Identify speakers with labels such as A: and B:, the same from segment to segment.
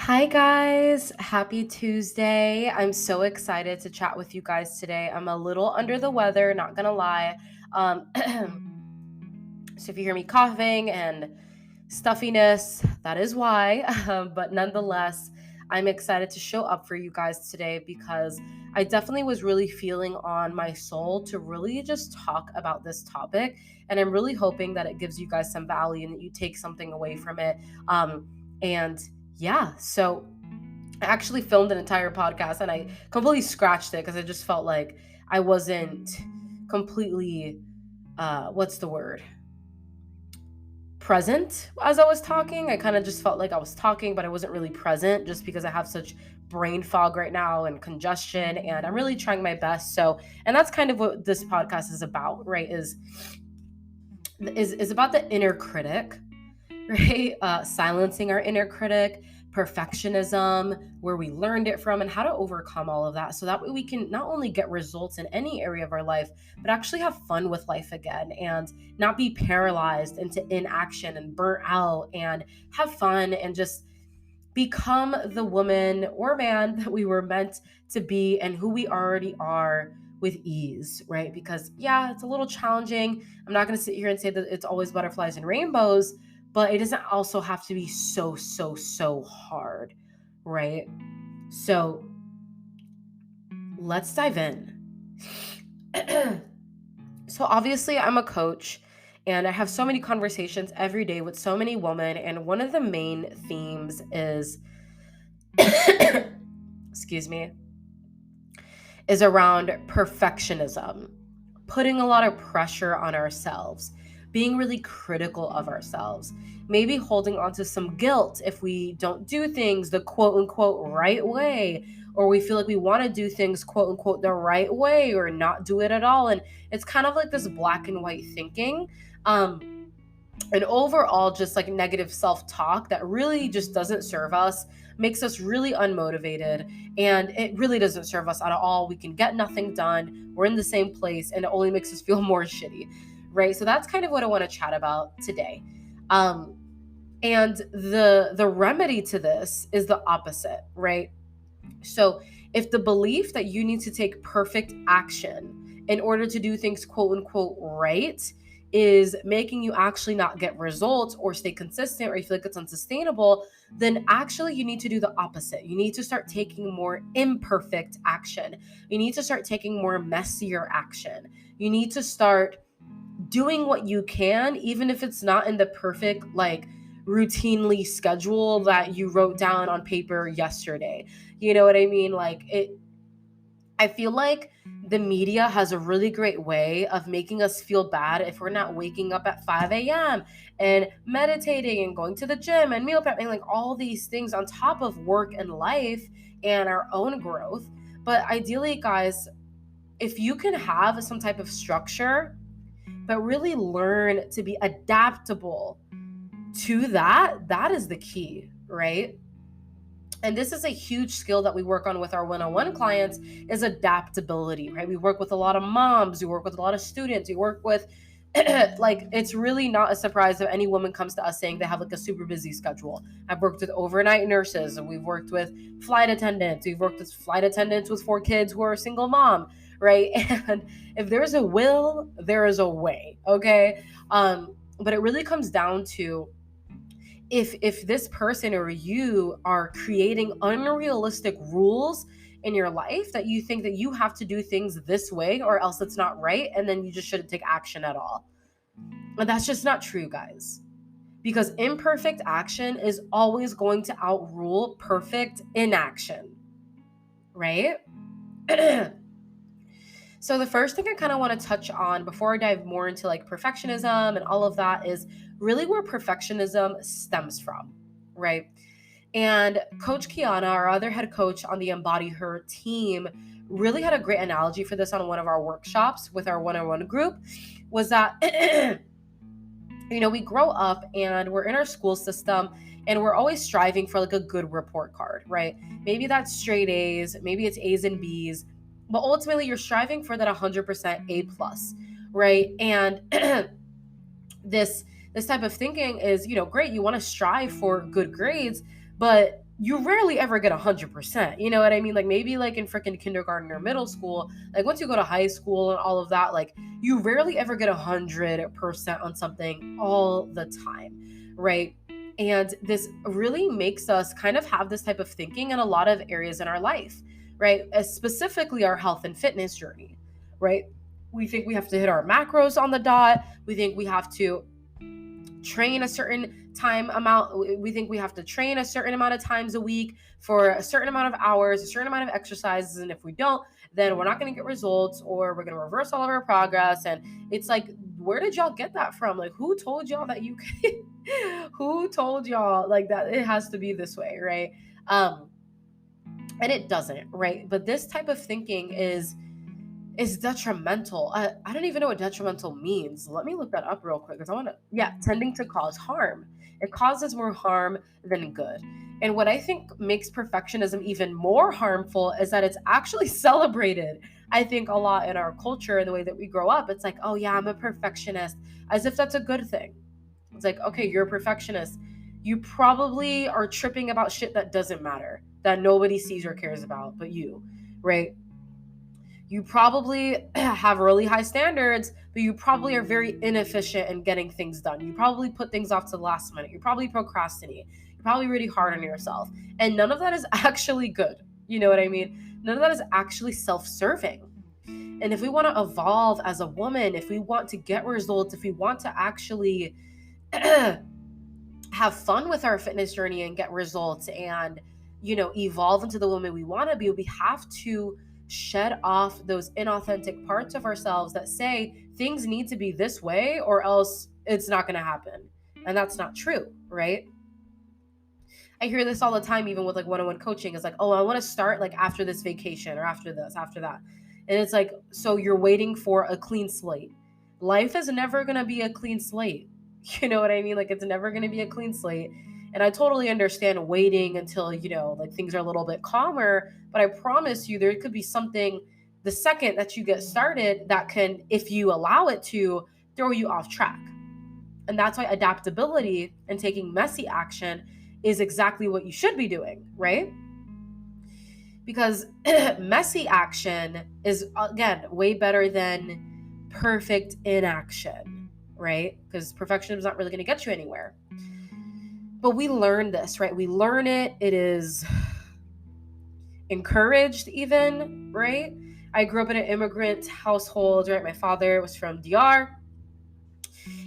A: Hi, guys. Happy Tuesday. I'm so excited to chat with you guys today. I'm a little under the weather, not gonna lie. Um, so if you hear me coughing and stuffiness, that is why. But nonetheless, I'm excited to show up for you guys today because I definitely was really feeling on my soul to really just talk about this topic. And I'm really hoping that it gives you guys some value and that you take something away from it. And yeah, so I actually filmed an entire podcast and I completely scratched it because I just felt like I wasn't completely, what's the word? Present as I was talking. I kind of just felt like I was talking, but I wasn't really present just because I have such brain fog right now and congestion, and I'm really trying my best. So, and that's kind of what this podcast is about, right? Is about the inner critic, right? Silencing our inner critic, perfectionism, where we learned it from, and how to overcome all of that. So that way we can not only get results in any area of our life, but actually have fun with life again and not be paralyzed into inaction and burnt out and have fun and just become the woman or man that we were meant to be and who we already are with ease, right? Because yeah, it's a little challenging. I'm not going to sit here and say that it's always butterflies and rainbows, but it doesn't also have to be so hard, right? So let's dive in. So obviously I'm a coach and I have so many conversations every day with so many women, and one of the main themes is excuse me, is around perfectionism, putting a lot of pressure on ourselves, being really critical of ourselves, maybe holding on to some guilt if we don't do things the quote unquote right way, or we feel like we want to do things quote unquote the right way or not do it at all. And it's kind of like this black and white thinking. And overall just like negative self-talk that really just doesn't serve us, makes us really unmotivated, and it really doesn't serve us at all. We can get nothing done, we're in the same place, and it only makes us feel more shitty, right? So that's kind of what I want to chat about today. And the remedy to this is the opposite, right? So if the belief that you need to take perfect action in order to do things quote unquote right is making you actually not get results or stay consistent, or you feel like it's unsustainable, then actually you need to do the opposite. You need to start taking more imperfect action. You need to start taking more messier action. You need to start doing what you can, even if it's not in the perfect, like, routinely schedule that you wrote down on paper yesterday. You know what I mean? Like, I feel like the media has a really great way of making us feel bad if we're not waking up at 5 a.m. and meditating and going to the gym and meal prepping, like all these things on top of work and life and our own growth. But ideally, guys, if you can have some type of structure, but really learn to be adaptable to that, that is the key, right? And this is a huge skill that we work on with our one-on-one clients, is adaptability, right? We work with a lot of moms, we work with a lot of students, we work with like, it's really not a surprise if any woman comes to us saying they have like a super busy schedule. I've worked with overnight nurses, and we've worked with flight attendants, we've worked with flight attendants with 4 kids who are a single mom, right? And if there's a will, there is a way, okay? But it really comes down to, if this person or you are creating unrealistic rules in your life, that you think that you have to do things this way or else it's not right, and then you just shouldn't take action at all. And that's just not true, guys. Because imperfect action is always going to outrule perfect inaction, right? So the first thing I kind of want to touch on before I dive more into like perfectionism and all of that is really where perfectionism stems from, right? And Coach Kiana, our other head coach on the Embody Her team, really had a great analogy for this on one of our workshops with our one-on-one group, was that we grow up and we're in our school system and we're always striving for like a good report card, right? Maybe that's straight A's, maybe it's A's and B's, but ultimately you're striving for that 100% A plus, right? And this type of thinking is, great, you want to strive for good grades, but you rarely ever get 100%. You know what I mean? Like maybe like in freaking kindergarten or middle school, like once you go to high school and all of that, like you rarely ever get 100% on something all the time, right? And this really makes us kind of have this type of thinking in a lot of areas in our life, right? Specifically our health and fitness journey, right? We think we have to hit our macros on the dot. We think we have to train a certain time amount. We think we have to train a certain amount of times a week for a certain amount of hours, a certain amount of exercises. And if we don't, then we're not going to get results, or we're going to reverse all of our progress. And it's like, where did y'all get that from? Like, who told y'all that you can, who told y'all like that it has to be this way, right? And it doesn't, right? But this type of thinking is detrimental. I don't even know what detrimental means. Let me look that up real quick because I want to, yeah, tending to cause harm. It causes more harm than good. And what I think makes perfectionism even more harmful is that it's actually celebrated, I think, a lot in our culture and the way that we grow up. It's like, oh, yeah, I'm a perfectionist, as if that's a good thing. It's like, okay, you're a perfectionist. You probably are tripping about shit that doesn't matter, that nobody sees or cares about but you, right? You probably have really high standards, but you probably are very inefficient in getting things done. You probably put things off to the last minute. You probably procrastinate. You're probably really hard on yourself. And none of that is actually good. You know what I mean? None of that is actually self-serving. And if we want to evolve as a woman, if we want to get results, if we want to actually have fun with our fitness journey and get results and, evolve into the woman we want to be, we have to shed off those inauthentic parts of ourselves that say things need to be this way or else it's not going to happen. And that's not true, right? I hear this all the time, even with like one-on-one coaching. It's like, oh, I want to start like after this vacation or after this, after that. And it's like, so you're waiting for a clean slate. Life is never going to be a clean slate. You know what I mean? Like it's never going to be a clean slate. And I totally understand waiting until, like things are a little bit calmer. But I promise you, there could be something the second that you get started that can, if you allow it to, throw you off track. And that's why adaptability and taking messy action is exactly what you should be doing, right? Because messy action is, again, way better than perfect inaction, right? Because perfection is not really going to get you anywhere. But we learn this, right? We learn it. It is encouraged even, right? I grew up in an immigrant household, right? My father was from DR,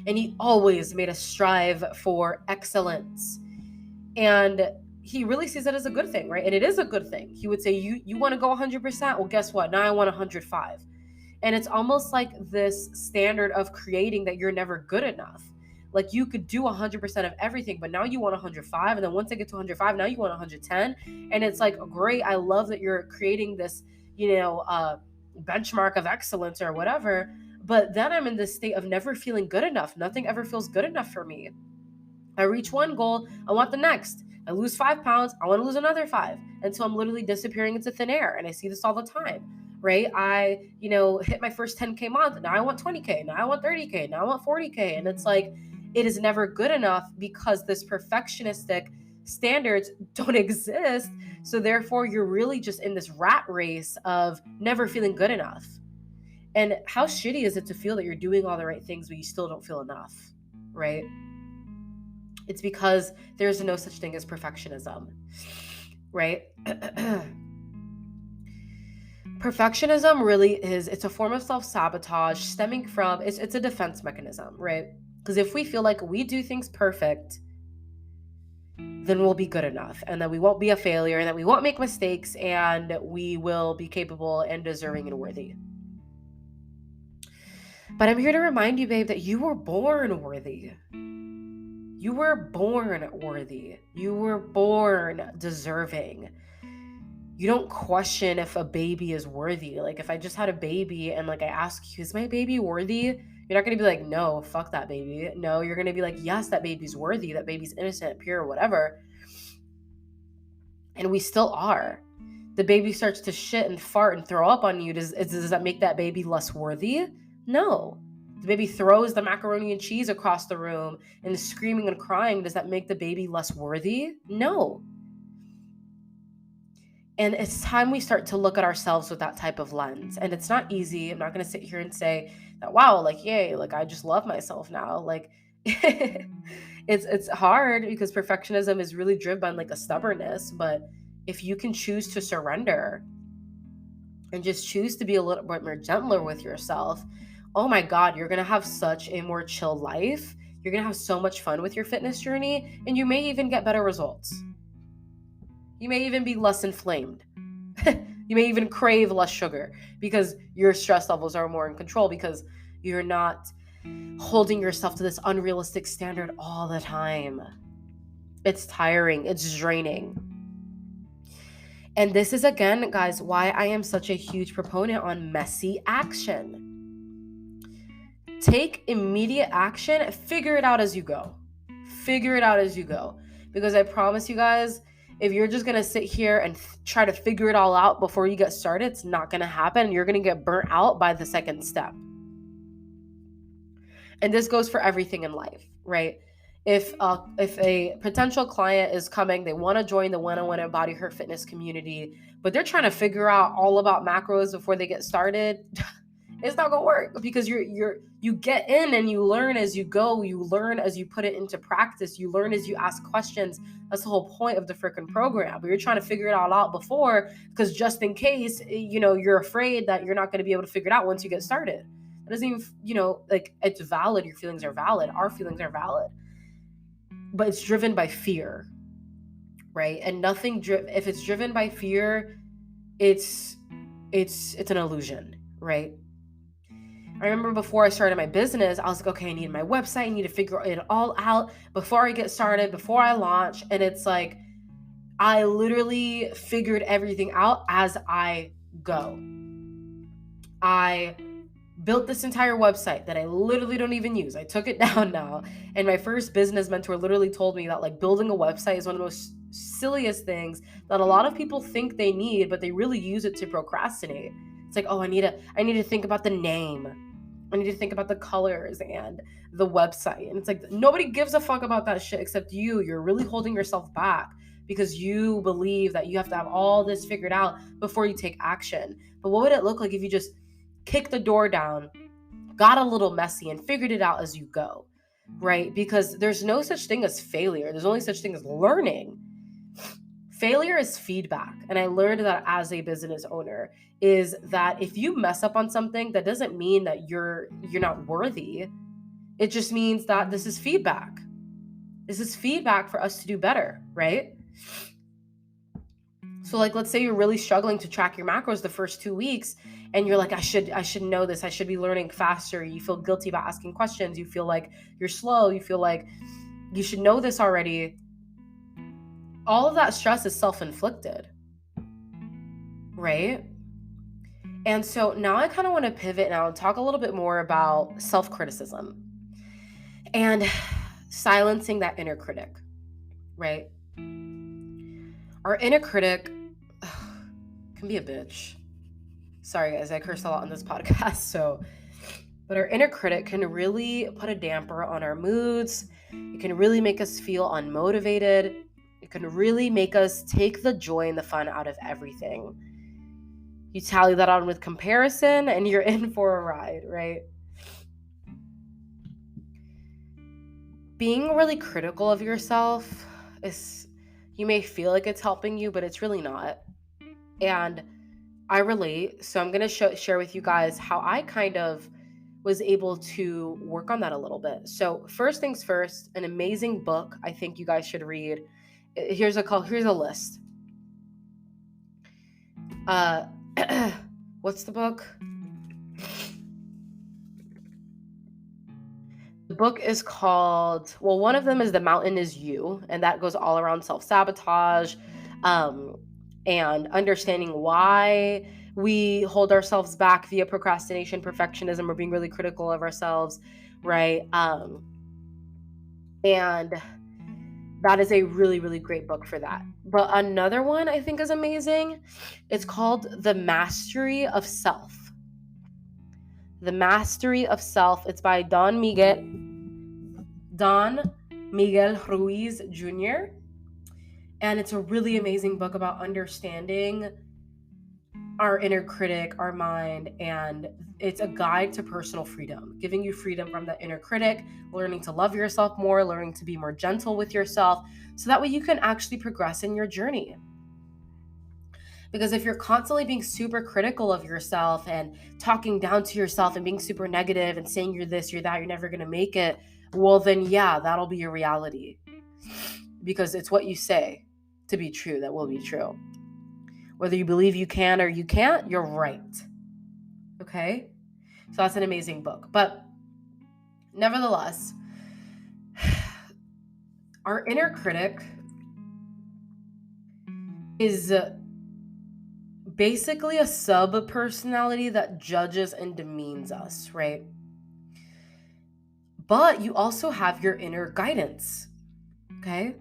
A: and he always made us strive for excellence. And he really sees it as a good thing, right? And it is a good thing. He would say, you want to go 100%? Well, guess what? Now I want 105. And it's almost like this standard of creating that you're never good enough. Like you could do 100% of everything, but now you want 105. And then once I get to 105, now you want 110. And it's like, great. I love that you're creating this, benchmark of excellence or whatever. But then I'm in this state of never feeling good enough. Nothing ever feels good enough for me. I reach one goal, I want the next. I lose 5 pounds, I want to lose another 5 until I'm literally disappearing into thin air. And I see this all the time, right? I, hit my first 10K month. Now I want 20K. Now I want 30K. Now I want 40K. And it's like, it is never good enough because this perfectionistic standards don't exist. So therefore, you're really just in this rat race of never feeling good enough. And how shitty is it to feel that you're doing all the right things, but you still don't feel enough, right? It's because there's no such thing as perfectionism, right? Perfectionism really is, it's a form of self-sabotage stemming from, it's a defense mechanism, right? Because if we feel like we do things perfect, then we'll be good enough, and then we won't be a failure, and that we won't make mistakes, and we will be capable and deserving and worthy. But I'm here to remind you, babe, that you were born worthy. You were born worthy. You were born deserving. You don't question if a baby is worthy. Like if I just had a baby and like I ask you, is my baby worthy? You're not going to be like, no, fuck that baby. No, you're going to be like, yes, that baby's worthy. That baby's innocent, pure, whatever. And we still are. The baby starts to shit and fart and throw up on you. Does that make that baby less worthy? No. The baby throws the macaroni and cheese across the room and is screaming and crying. Does that make the baby less worthy? No. And it's time we start to look at ourselves with that type of lens. And it's not easy. I'm not going to sit here and say that, wow, like, yay, like I just love myself now. Like it's hard because perfectionism is really driven by like a stubbornness. But if you can choose to surrender and just choose to be a little bit more gentler with yourself, oh my God, you're going to have such a more chill life. You're going to have so much fun with your fitness journey, and you may even get better results. You may even be less inflamed. You may even crave less sugar because your stress levels are more in control, because you're not holding yourself to this unrealistic standard all the time. It's tiring. It's draining. And this is, again, guys, why I am such a huge proponent on messy action. Take immediate action. Figure it out as you go. Figure it out as you go. Because I promise you guys, if you're just going to sit here and try to figure it all out before you get started, it's not going to happen. You're going to get burnt out by the second step. And this goes for everything in life, right? If a potential client is coming, they want to join the one-on-one Embody Her Fitness community, but they're trying to figure out all about macros before they get started, it's not gonna work, because you get in and you learn as you go. You learn as you put it into practice. You learn as you ask questions. That's the whole point of the freaking program. But you're trying to figure it all out before, because just in case, you're afraid that you're not going to be able to figure it out once you get started. It doesn't even, like, it's valid. Your feelings are valid. Our feelings are valid. But it's driven by fear, right? And if it's driven by fear, it's an illusion, right? I remember before I started my business, I was like, okay, I need my website. I need to figure it all out before I get started, before I launch. And it's like, I literally figured everything out as I go. I built this entire website that I literally don't even use. I took it down now. And my first business mentor literally told me that, like, building a website is one of the most silliest things that a lot of people think they need, but they really use it to procrastinate. It's like, oh, I need to think about the name. I need to think about the colors and the website. And it's like, nobody gives a fuck about that shit except you. You're really holding yourself back because you believe that you have to have all this figured out before you take action. But what would it look like if you just kicked the door down, got a little messy, and figured it out as you go, right? Because there's no such thing as failure. There's only such thing as learning. Failure is feedback. And I learned that as a business owner, is that if you mess up on something, that doesn't mean that you're not worthy. It just means that this is feedback. This is feedback for us to do better, right? So, like, let's say you're really struggling to track your macros the first 2 weeks, and you're like, I should know this. I should be learning faster. You feel guilty about asking questions. You feel like you're slow. You feel like you should know this already. All of that stress is self-inflicted, right? And so now I kind of want to pivot now and talk a little bit more about self-criticism and silencing that inner critic, right? Our inner critic can be a bitch. Sorry, guys, I curse a lot on this podcast. But our inner critic can really put a damper on our moods. It can really make us feel unmotivated. It can really make us take the joy and the fun out of everything. You tally that on with comparison and you're in for a ride, right? Being really critical of yourself you may feel like it's helping you, but it's really not. And I relate. So I'm going to share with you guys how I kind of was able to work on that a little bit. So first things first, an amazing book I think you guys should read. Here's a list. What's the book? The book is called, well, one of them is The Mountain Is You, and that goes all around self-sabotage, and understanding why we hold ourselves back via procrastination, perfectionism, or being really critical of ourselves, right? And that is a really, really great book for that. But another one I think is amazing. It's called The Mastery of Self. The Mastery of Self. It's by Don Miguel Ruiz Jr. And it's a really amazing book about understanding our inner critic, our mind, and it's a guide to personal freedom, giving you freedom from the inner critic, learning to love yourself more, learning to be more gentle with yourself, so that way you can actually progress in your journey. Because if you're constantly being super critical of yourself and talking down to yourself and being super negative and saying you're this, you're that, you're never going to make it, well, then yeah, that'll be your reality. Because it's what you say to be true that will be true. Whether you believe you can or you can't, you're right. Okay? So that's an amazing book. But nevertheless, our inner critic is basically a sub personality that judges and demeans us, right? But you also have your inner guidance, okay?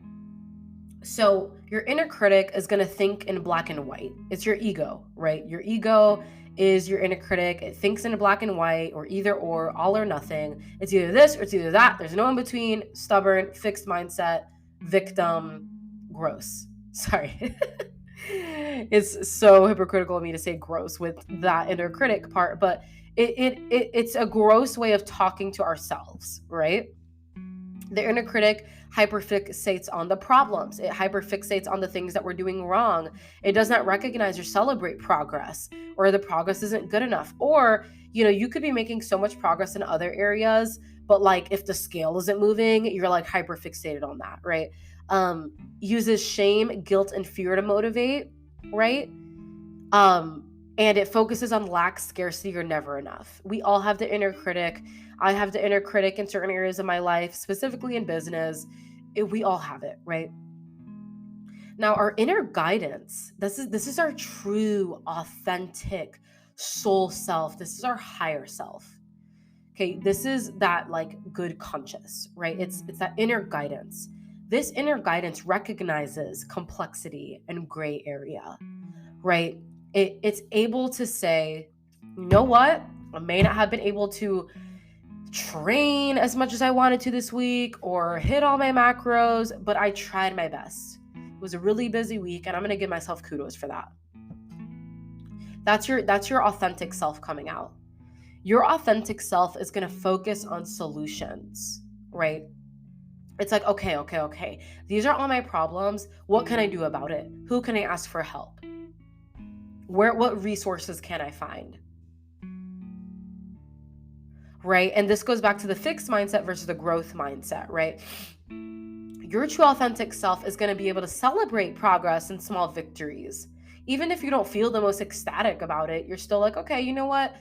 A: So your inner critic is going to think in black and white. It's your ego, right? Your ego is your inner critic. It thinks in black and white, or either or, all or nothing. It's either this or it's either that. There's no in between. Stubborn, fixed mindset, victim, gross. Sorry. It's so hypocritical of me to say gross with that inner critic part, but it's a gross way of talking to ourselves, right? The inner critic hyperfixates on the problems. It hyperfixates on the things that we're doing wrong. It does not recognize or celebrate progress, or the progress isn't good enough. Or, you could be making so much progress in other areas, but like if the scale isn't moving, you're like hyperfixated on that, right? Uses shame, guilt, and fear to motivate, right? And it focuses on lack, scarcity, or never enough. We all have the inner critic. I have the inner critic in certain areas of my life, specifically in business. We all have it, right? Now, our inner guidance, this is our true, authentic soul self. This is our higher self. Okay, this is that like good conscious, right? It's that inner guidance. This inner guidance recognizes complexity and gray area, right? It's able to say, you know what? I may not have been able to train as much as I wanted to this week or hit all my macros, but I tried my best. It was a really busy week, and I'm going to give myself kudos for that. That's your authentic self coming out. Your authentic self is going to focus on solutions, right? It's like, okay. These are all my problems. What can I do about it? Who can I ask for help? What resources can I find? Right? And this goes back to the fixed mindset versus the growth mindset, right? Your true authentic self is going to be able to celebrate progress and small victories. Even if you don't feel the most ecstatic about it, you're still like, okay, you know what?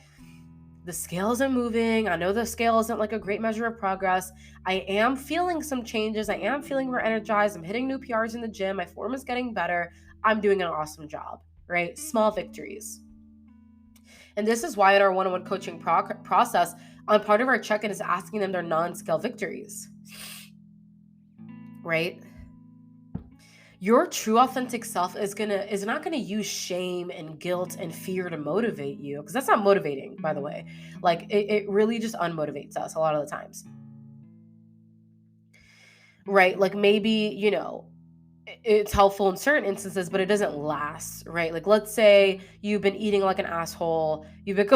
A: The scale isn't moving. I know the scale isn't like a great measure of progress. I am feeling some changes. I am feeling more energized. I'm hitting new PRs in the gym. My form is getting better. I'm doing an awesome job, right? Small victories. And this is why in our one-on-one coaching process, on part of our check-in is asking them their non-scale victories, right? Your true authentic self is not gonna use shame and guilt and fear to motivate you, because that's not motivating, by the way. Like it really just unmotivates us a lot of the times, right? Like maybe it's helpful in certain instances, but it doesn't last, right? Like let's say you've been eating like an asshole, you've been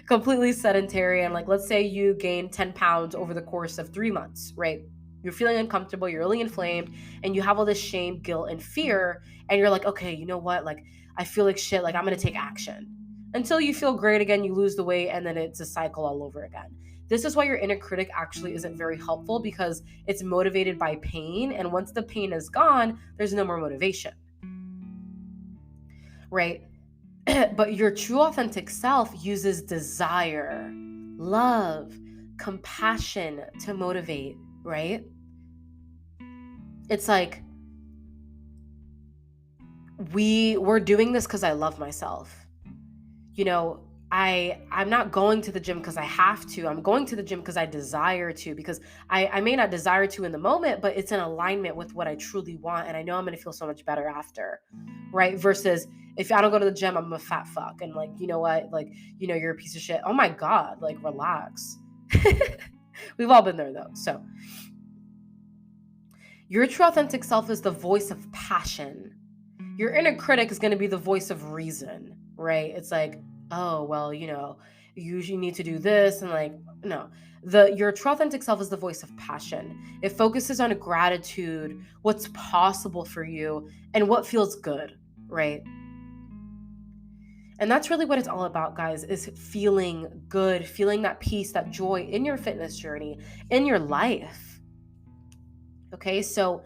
A: completely sedentary, and like let's say you gain 10 pounds over the course of 3 months, right? You're feeling uncomfortable, you're really inflamed, and you have all this shame, guilt, and fear, and you're like, okay, you know what? Like I feel like shit, like I'm gonna take action. Until you feel great again, you lose the weight, and then it's a cycle all over again. This is why your inner critic actually isn't very helpful, because it's motivated by pain. And once the pain is gone, there's no more motivation, right? But your true authentic self uses desire, love, compassion to motivate, right? It's like, we're doing this because I love myself. I'm not going to the gym because I have to. I'm going to the gym because I desire to, because I may not desire to in the moment, but it's in alignment with what I truly want. And I know I'm going to feel so much better after, right? Versus if I don't go to the gym, I'm a fat fuck. And like, you know what? Like, you're a piece of shit. Oh my God, like relax. We've all been there though. So Your true authentic self is the voice of passion. Your inner critic is going to be the voice of reason, right? It's like, oh, well, you usually need to do this. And like, no, your true authentic self is the voice of passion. It focuses on gratitude, what's possible for you, and what feels good, right? And that's really what it's all about, guys, is feeling good, feeling that peace, that joy in your fitness journey, in your life. Okay, so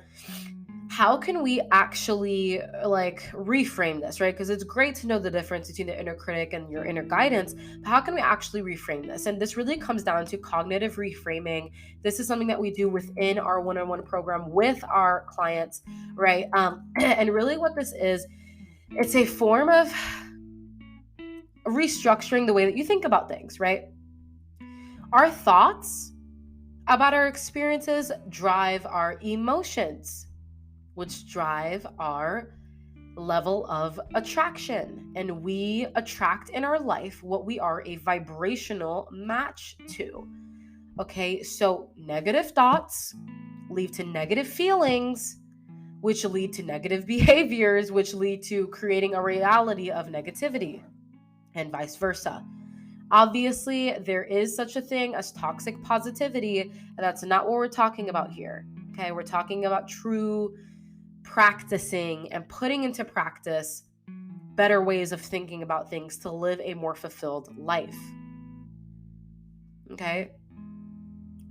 A: how can we actually like reframe this, right? Because it's great to know the difference between the inner critic and your inner guidance, but how can we actually reframe this? And this really comes down to cognitive reframing. This is something that we do within our one-on-one program with our clients, right? And really what this is, it's a form of restructuring the way that you think about things, right? Our thoughts about our experiences drive our emotions, which drive our level of attraction. And we attract in our life what we are a vibrational match to. Okay, so negative thoughts lead to negative feelings, which lead to negative behaviors, which lead to creating a reality of negativity, and vice versa. Obviously, there is such a thing as toxic positivity, and that's not what we're talking about here. Okay, we're talking about true practicing and putting into practice better ways of thinking about things to live a more fulfilled life. Okay,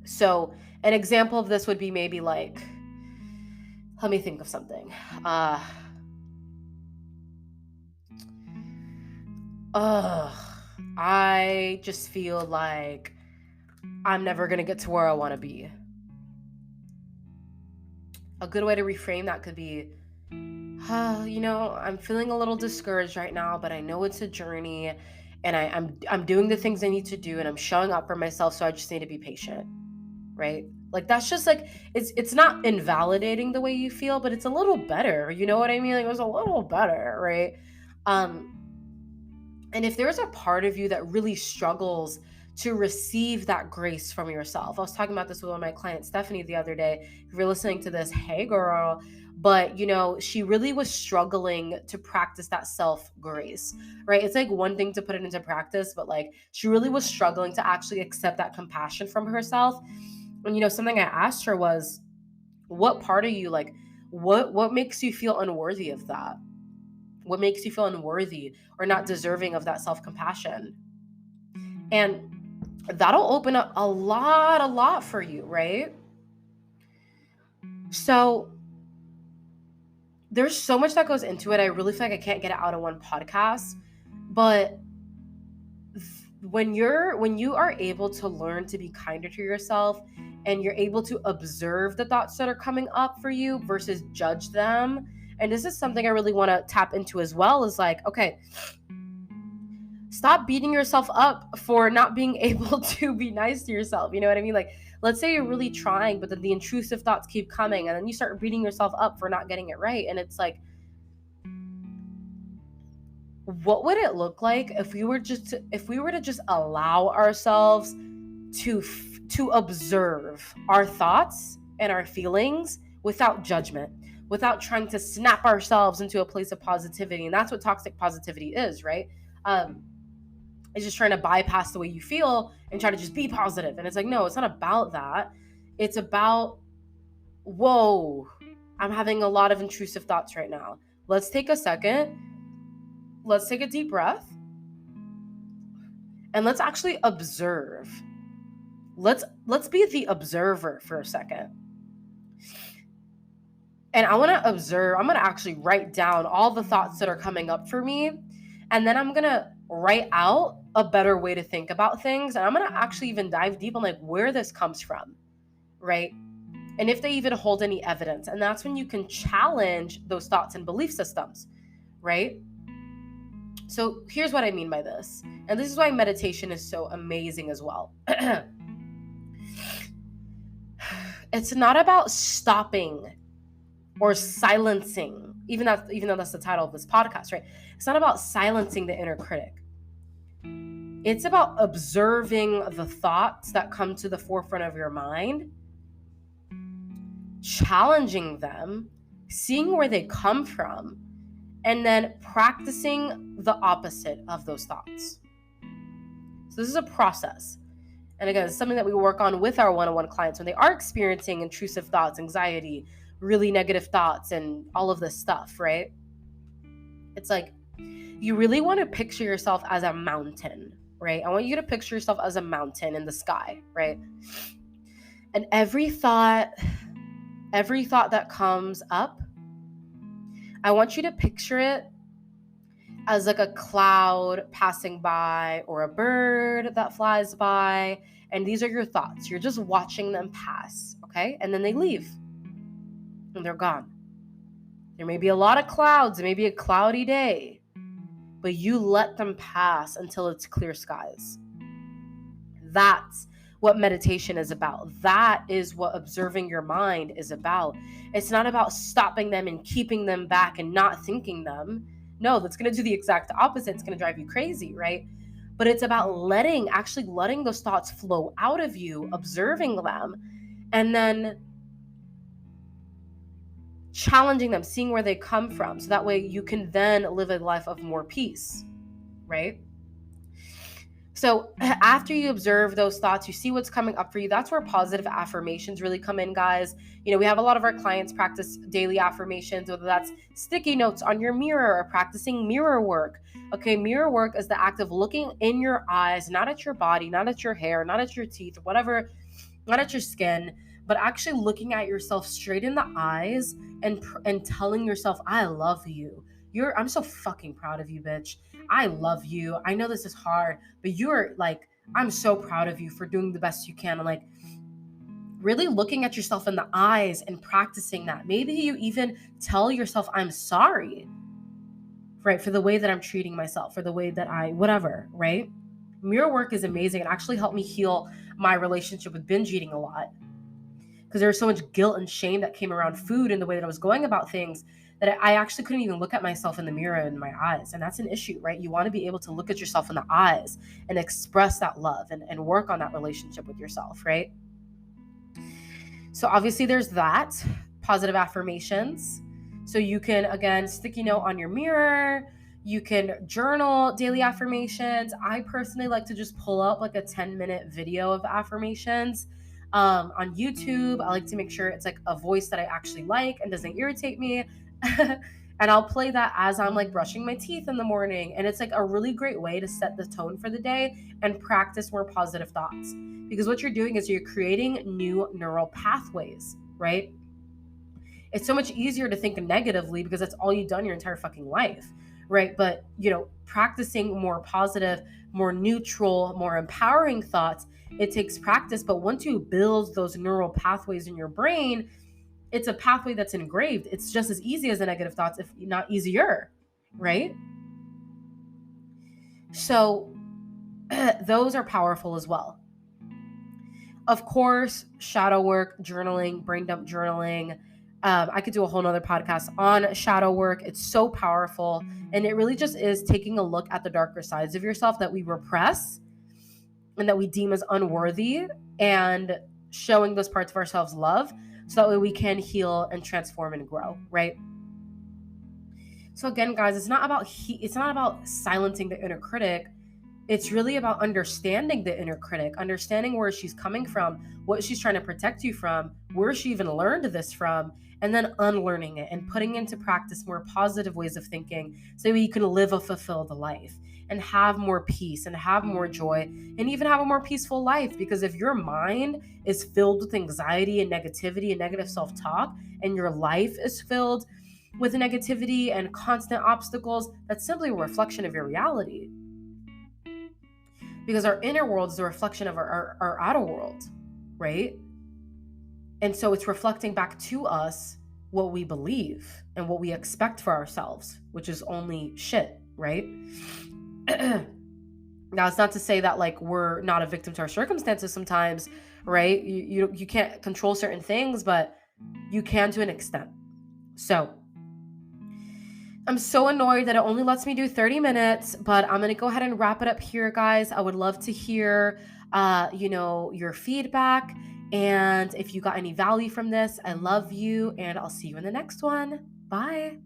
A: so an example of this would be maybe like, let me think of something. I just feel like I'm never going to get to where I want to be. A good way to reframe that could be, I'm feeling a little discouraged right now, but I know it's a journey, and I'm doing the things I need to do, and I'm showing up for myself, so I just need to be patient, right? Like, that's just like, it's not invalidating the way you feel, but it's a little better, you know what I mean? Like, it was a little better, right? And if there's a part of you that really struggles to receive that grace from yourself, I was talking about this with one of my clients, Stephanie, the other day. If you're listening to this, hey girl. But, she really was struggling to practice that self grace, right? It's like one thing to put it into practice, but like she really was struggling to actually accept that compassion from herself. And, something I asked her was, what part of you, like, what makes you feel unworthy of that? What makes you feel unworthy or not deserving of that self-compassion? And that'll open up a lot for you, right? So there's so much that goes into it. I really feel like I can't get it out of one podcast. But when you are able to learn to be kinder to yourself, and you're able to observe the thoughts that are coming up for you versus judge them, and this is something I really want to tap into as well, is like, okay, stop beating yourself up for not being able to be nice to yourself. You know what I mean? Like, let's say you're really trying, but then the intrusive thoughts keep coming, and then you start beating yourself up for not getting it right. And it's like, what would it look like if we were to just allow ourselves to observe our thoughts and our feelings without judgment, without trying to snap ourselves into a place of positivity? And that's what toxic positivity is, right? It's just trying to bypass the way you feel and try to just be positive. And it's like, no, it's not about that. It's about, whoa, I'm having a lot of intrusive thoughts right now. Let's take a second. Let's take a deep breath. And let's actually observe. Let's be the observer for a second. And I want to observe. I'm going to actually write down all the thoughts that are coming up for me. And then I'm going to write out a better way to think about things. And I'm going to actually even dive deep on like where this comes from, right? And if they even hold any evidence. And that's when you can challenge those thoughts and belief systems, right? So here's what I mean by this. And this is why meditation is so amazing as well. It's not about stopping or silencing, even though that's the title of this podcast, right? It's not about silencing the inner critic. It's about observing the thoughts that come to the forefront of your mind, challenging them, seeing where they come from, and then practicing the opposite of those thoughts. So this is a process. And again, it's something that we work on with our one-on-one clients when they are experiencing intrusive thoughts, anxiety, really negative thoughts, and all of this stuff, right? It's like, you really want to picture yourself as a mountain, right? I want you to picture yourself as a mountain in the sky, right? And every thought that comes up, I want you to picture it as like a cloud passing by or a bird that flies by. And these are your thoughts. You're just watching them pass, okay? And then they leave and they're gone. There may be a lot of clouds, it may be a cloudy day, but you let them pass until it's clear skies. That's what meditation is about. That is what observing your mind is about. It's not about stopping them and keeping them back and not thinking them. No, that's going to do the exact opposite. It's going to drive you crazy, right? But it's about actually letting those thoughts flow out of you, observing them, and then challenging them, seeing where they come from. So that way you can then live a life of more peace, right? So after you observe those thoughts, you see what's coming up for you. That's where positive affirmations really come in, guys. We have a lot of our clients practice daily affirmations, whether that's sticky notes on your mirror or practicing mirror work. Okay, mirror work is the act of looking in your eyes, not at your body, not at your hair, not at your teeth, whatever, not at your skin, but actually looking at yourself straight in the eyes and telling yourself, I love you. I'm so fucking proud of you, bitch. I love you. I know this is hard, but I'm so proud of you for doing the best you can. And like really looking at yourself in the eyes and practicing that. Maybe you even tell yourself, I'm sorry, right? For the way that I'm treating myself, for the way that whatever, right? Mirror work is amazing. It actually helped me heal my relationship with binge eating a lot. Because there was so much guilt and shame that came around food and the way that I was going about things that I actually couldn't even look at myself in the mirror in my eyes. And that's an issue, right? You want to be able to look at yourself in the eyes and express that love and work on that relationship with yourself, right? So obviously there's that, positive affirmations. So you can, again, sticky note on your mirror. You can journal daily affirmations. I personally like to just pull up like a 10-minute video of affirmations. On YouTube, I like to make sure it's like a voice that I actually like and doesn't irritate me. And I'll play that as I'm like brushing my teeth in the morning. And it's like a really great way to set the tone for the day and practice more positive thoughts. Because what you're doing is you're creating new neural pathways, right? It's so much easier to think negatively because that's all you've done your entire fucking life, right? But, practicing more positive, more neutral, more empowering thoughts, it takes practice. But once you build those neural pathways in your brain, it's a pathway that's engraved. It's just as easy as the negative thoughts, if not easier, right? So those are powerful as well. Of course, shadow work, journaling, brain dump journaling. I could do a whole nother podcast on shadow work. It's so powerful. And it really just is taking a look at the darker sides of yourself that we repress and that we deem as unworthy, and showing those parts of ourselves love so that way we can heal and transform and grow, right? So again, guys, it's not about silencing the inner critic. It's really about understanding the inner critic, understanding where she's coming from, what she's trying to protect you from, where she even learned this from, and then unlearning it and putting into practice more positive ways of thinking so you can live a fulfilled life and have more peace and have more joy and even have a more peaceful life. Because if your mind is filled with anxiety and negativity and negative self-talk, and your life is filled with negativity and constant obstacles, that's simply a reflection of your reality. Because our inner world is a reflection of our outer world, right? And so it's reflecting back to us what we believe and what we expect for ourselves, which is only shit, right? Now, it's not to say that like we're not a victim to our circumstances sometimes, right? You can't control certain things, but you can to an extent. So I'm so annoyed that it only lets me do 30 minutes, but I'm going to go ahead and wrap it up here, guys. I would love to hear, your feedback. And if you got any value from this, I love you, and I'll see you in the next one. Bye.